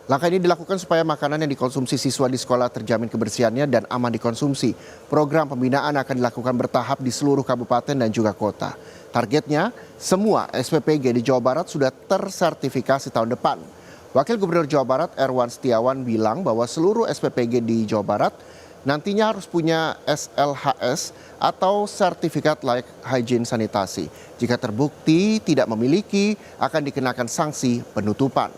Langkah ini dilakukan supaya makanan yang dikonsumsi siswa di sekolah terjamin kebersihannya dan aman dikonsumsi. Program pembinaan akan dilakukan bertahap di seluruh kabupaten dan juga kota. Targetnya, semua SPPG di Jawa Barat sudah tersertifikasi tahun depan. Wakil Gubernur Jawa Barat Erwan Setiawan bilang bahwa seluruh SPPG di Jawa Barat nantinya harus punya SLHS atau Sertifikat Layak Hygiene Sanitasi. Jika terbukti tidak memiliki, akan dikenakan sanksi penutupan.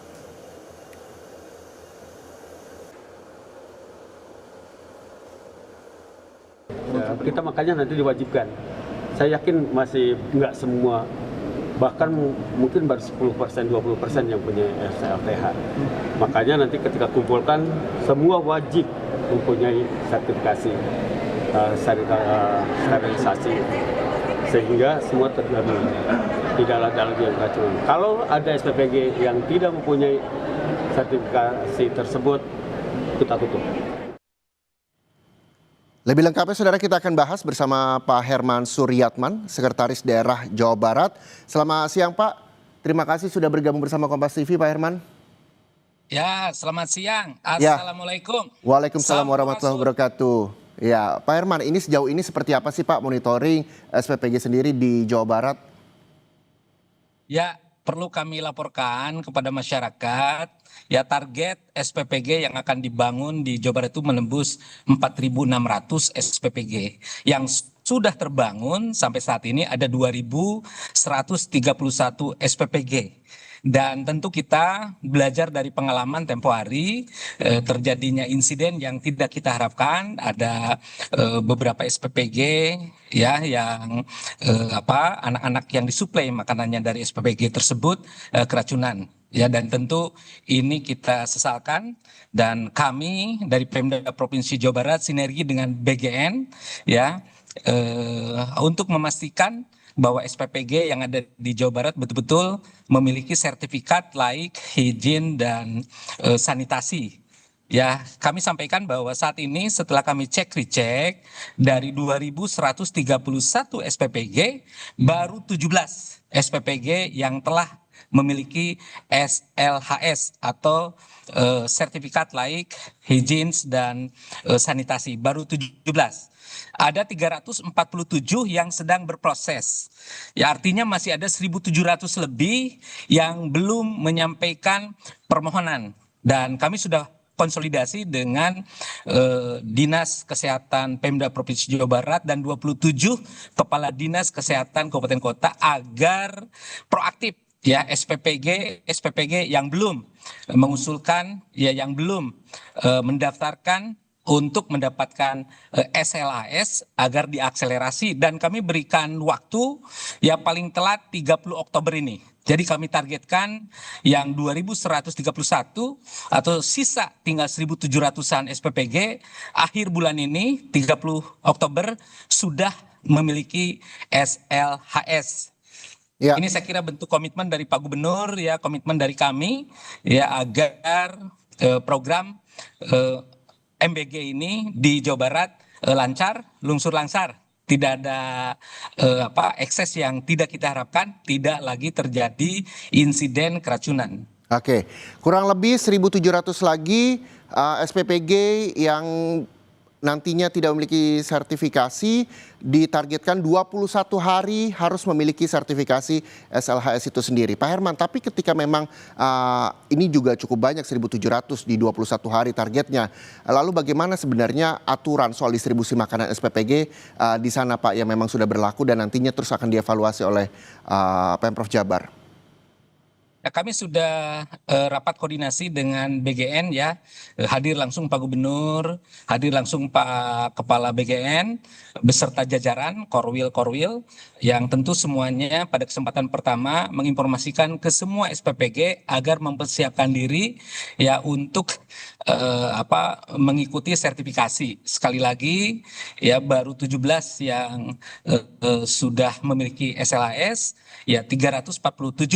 Ya, kita makanya nanti diwajibkan. Saya yakin masih nggak semua, bahkan mungkin baru 10%, 20% yang punya SLTH. Makanya nanti ketika kumpulkan, semua wajib mempunyai sertifikasi sterilisasi, sehingga semua terjamin tidak ada lagi yang keracunan. Kalau ada SPPG yang tidak mempunyai sertifikasi tersebut, kita tutup. Lebih lengkapnya saudara kita akan bahas bersama Pak Herman Suryatman, Sekretaris Daerah Jawa Barat. Selamat siang Pak, terima kasih sudah bergabung bersama Kompas TV Pak Herman. Ya, selamat siang. Ya. Assalamualaikum. Waalaikumsalam warahmatullahi wabarakatuh. Ya, Pak Herman, ini sejauh ini seperti apa sih Pak monitoring SPPG sendiri di Jawa Barat? Ya, perlu kami laporkan kepada masyarakat, ya target SPPG yang akan dibangun di Jawa Barat itu menembus 4.600 SPPG. Yang sudah terbangun sampai saat ini ada 2.131 SPPG. Dan tentu kita belajar dari pengalaman tempo hari, terjadinya insiden yang tidak kita harapkan. Ada beberapa SPPG ya yang anak-anak yang disuplai makanannya dari SPPG tersebut keracunan. Ya, dan tentu ini kita sesalkan, dan kami dari Pemda Provinsi Jawa Barat sinergi dengan BGN ya untuk memastikan bahwa SPPG yang ada di Jawa Barat betul-betul memiliki sertifikat layak hygiene dan sanitasi. Ya, kami sampaikan bahwa saat ini setelah kami cek-recek dari 2.131 SPPG, baru 17 SPPG yang telah memiliki SLHS atau sertifikat layak hygiene dan sanitasi, baru 17. Ada 347 yang sedang berproses. Ya, artinya masih ada 1.700 lebih yang belum menyampaikan permohonan. Dan kami sudah konsolidasi dengan Dinas Kesehatan Pemda Provinsi Jawa Barat dan 27 Kepala Dinas Kesehatan Kabupaten Kota agar proaktif ya SPPG yang belum mengusulkan ya yang belum mendaftarkan untuk mendapatkan SLAS agar diakselerasi, dan kami berikan waktu ya paling telat 30 Oktober ini. Jadi kami targetkan yang 2.131 atau sisa tinggal 1.700-an SPPG akhir bulan ini 30 Oktober sudah memiliki SLHS. Ya. Ini saya kira bentuk komitmen dari Pak Gubernur ya, komitmen dari kami ya agar program MBG ini di Jawa Barat lancar, lungsur langsar, tidak ada ekses yang tidak kita harapkan, tidak lagi terjadi insiden keracunan. Oke, kurang lebih 1.700 lagi SPPG yang nantinya tidak memiliki sertifikasi, ditargetkan 21 hari harus memiliki sertifikasi SLHS itu sendiri. Pak Herman, tapi ketika memang ini juga cukup banyak 1.700 di 21 hari targetnya, lalu bagaimana sebenarnya aturan soal distribusi makanan SPPG di sana Pak yang memang sudah berlaku dan nantinya terus akan dievaluasi oleh Pemprov Jabar? Ya, kami sudah rapat koordinasi dengan BGN ya, hadir langsung Pak Gubernur, hadir langsung Pak Kepala BGN beserta jajaran Korwil yang tentu semuanya pada kesempatan pertama menginformasikan ke semua SPPG agar mempersiapkan diri ya untuk mengikuti sertifikasi. Sekali lagi ya baru 17 yang sudah memiliki SLAS, ya 347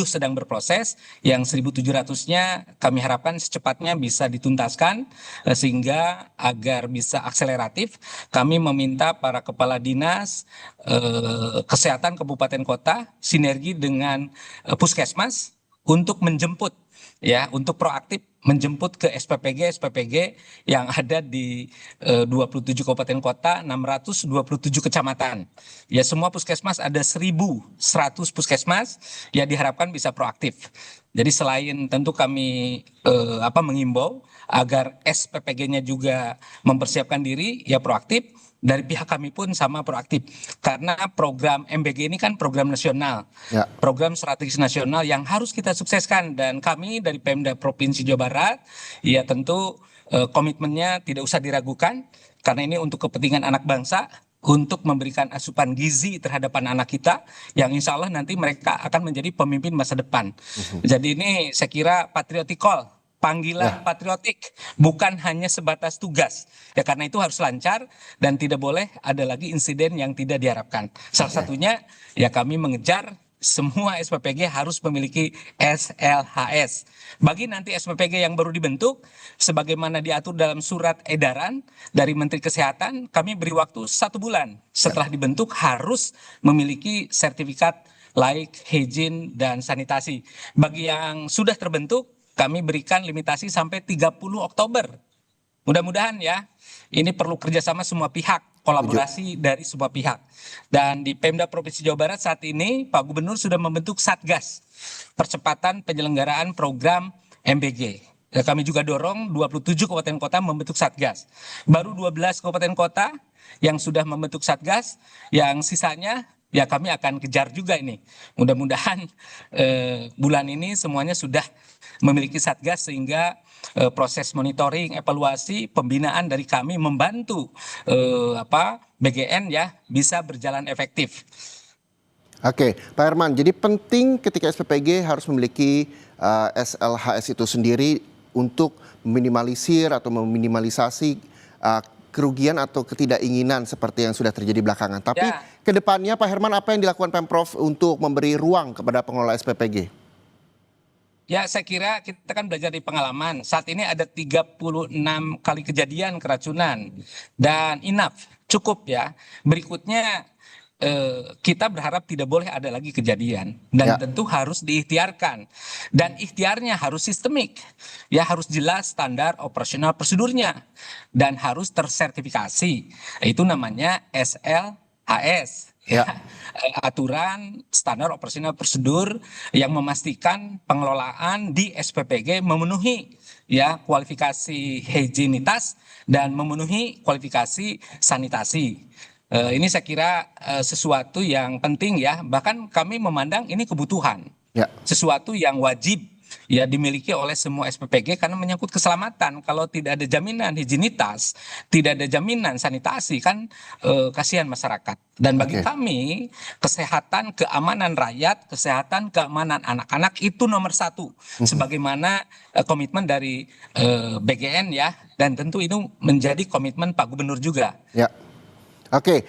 sedang berproses, yang 1.700-nya kami harapkan secepatnya bisa dituntaskan sehingga agar bisa akseleratif. Kami meminta para kepala dinas kesehatan kabupaten kota sinergi dengan puskesmas untuk menjemput ya, untuk proaktif menjemput ke SPPG yang ada di 27 kabupaten kota, 627 kecamatan. Ya semua puskesmas ada 1.100 puskesmas, ya diharapkan bisa proaktif. Jadi selain tentu kami mengimbau agar SPPG-nya juga mempersiapkan diri, ya proaktif. Dari pihak kami pun sama proaktif, karena program MBG ini kan program nasional, Ya. program strategis nasional yang harus kita sukseskan, dan kami dari Pemda Provinsi Jawa Barat ya tentu komitmennya tidak usah diragukan, karena ini untuk kepentingan anak bangsa, untuk memberikan asupan gizi terhadap anak-anak kita yang insya Allah nanti mereka akan menjadi pemimpin masa depan. Jadi ini saya kira patriotic call, panggilan patriotik, bukan hanya sebatas tugas. Ya karena itu harus lancar dan tidak boleh ada lagi insiden yang tidak diharapkan. Salah satunya ya kami mengejar semua SPPG harus memiliki SLHS. Bagi nanti SPPG yang baru dibentuk, sebagaimana diatur dalam surat edaran dari Menteri Kesehatan, kami beri waktu 1 bulan setelah dibentuk harus memiliki sertifikat laik, hygiene, dan sanitasi. Bagi yang sudah terbentuk, kami berikan limitasi sampai 30 Oktober. Mudah-mudahan ya, ini perlu kerjasama semua pihak, kolaborasi dari semua pihak. Dan di Pemda Provinsi Jawa Barat saat ini, Pak Gubernur sudah membentuk Satgas, percepatan penyelenggaraan program MBG. Ya, kami juga dorong 27 kabupaten kota membentuk Satgas. Baru 12 kabupaten kota yang sudah membentuk Satgas, yang sisanya ya kami akan kejar juga ini. Mudah-mudahan bulan ini semuanya sudah memiliki Satgas sehingga proses monitoring, evaluasi, pembinaan dari kami membantu BGN ya bisa berjalan efektif. Oke, Pak Herman, jadi penting ketika SPPG harus memiliki SLHS itu sendiri untuk meminimalisir atau meminimalisasi kerugian atau ketidakinginan seperti yang sudah terjadi belakangan. Tapi ke depannya Pak Herman, apa yang dilakukan Pemprov untuk memberi ruang kepada pengelola SPPG? Ya, saya kira kita kan belajar di pengalaman. Saat ini ada 36 kali kejadian keracunan dan enough, cukup ya. Berikutnya kita berharap tidak boleh ada lagi kejadian dan tentu harus diikhtiarkan, dan ikhtiarnya harus sistemik, ya harus jelas standar operasional prosedurnya dan harus tersertifikasi. Itu namanya SLHS. Ya, aturan standar operasional prosedur yang memastikan pengelolaan di SPPG memenuhi ya kualifikasi higienitas dan memenuhi kualifikasi sanitasi. Ini saya kira sesuatu yang penting ya, bahkan kami memandang ini kebutuhan, sesuatu yang wajib ya dimiliki oleh semua SPPG karena menyangkut keselamatan. Kalau tidak ada jaminan higienitas, tidak ada jaminan sanitasi, kan kasihan masyarakat. Dan bagi kami kesehatan, keamanan rakyat, kesehatan, keamanan anak-anak itu nomor 1, sebagaimana komitmen dari BGN ya, dan tentu itu menjadi komitmen Pak Gubernur juga. Ya. Oke,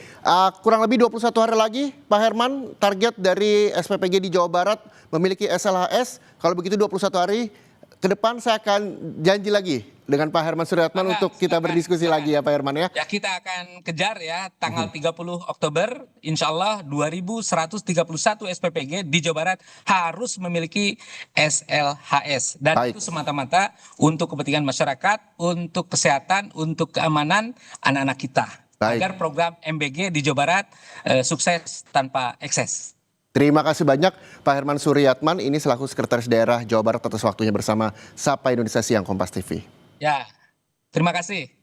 kurang lebih 21 hari lagi Pak Herman, target dari SPPG di Jawa Barat memiliki SLHS. Kalau begitu 21 hari ke depan saya akan janji lagi dengan Pak Herman Suryatman untuk kita berdiskusi lagi ya Pak Herman ya. Ya kita akan kejar ya tanggal 30 Oktober insya Allah 2131 SPPG di Jawa Barat harus memiliki SLHS. Dan itu semata-mata untuk kepentingan masyarakat, untuk kesehatan, untuk keamanan anak-anak kita. Agar program MBG di Jawa Barat sukses tanpa ekses. Terima kasih banyak Pak Herman Suryatman, ini selaku Sekretaris Daerah Jawa Barat atas waktunya bersama Sapa Indonesia Siang Kompas TV. Ya, terima kasih.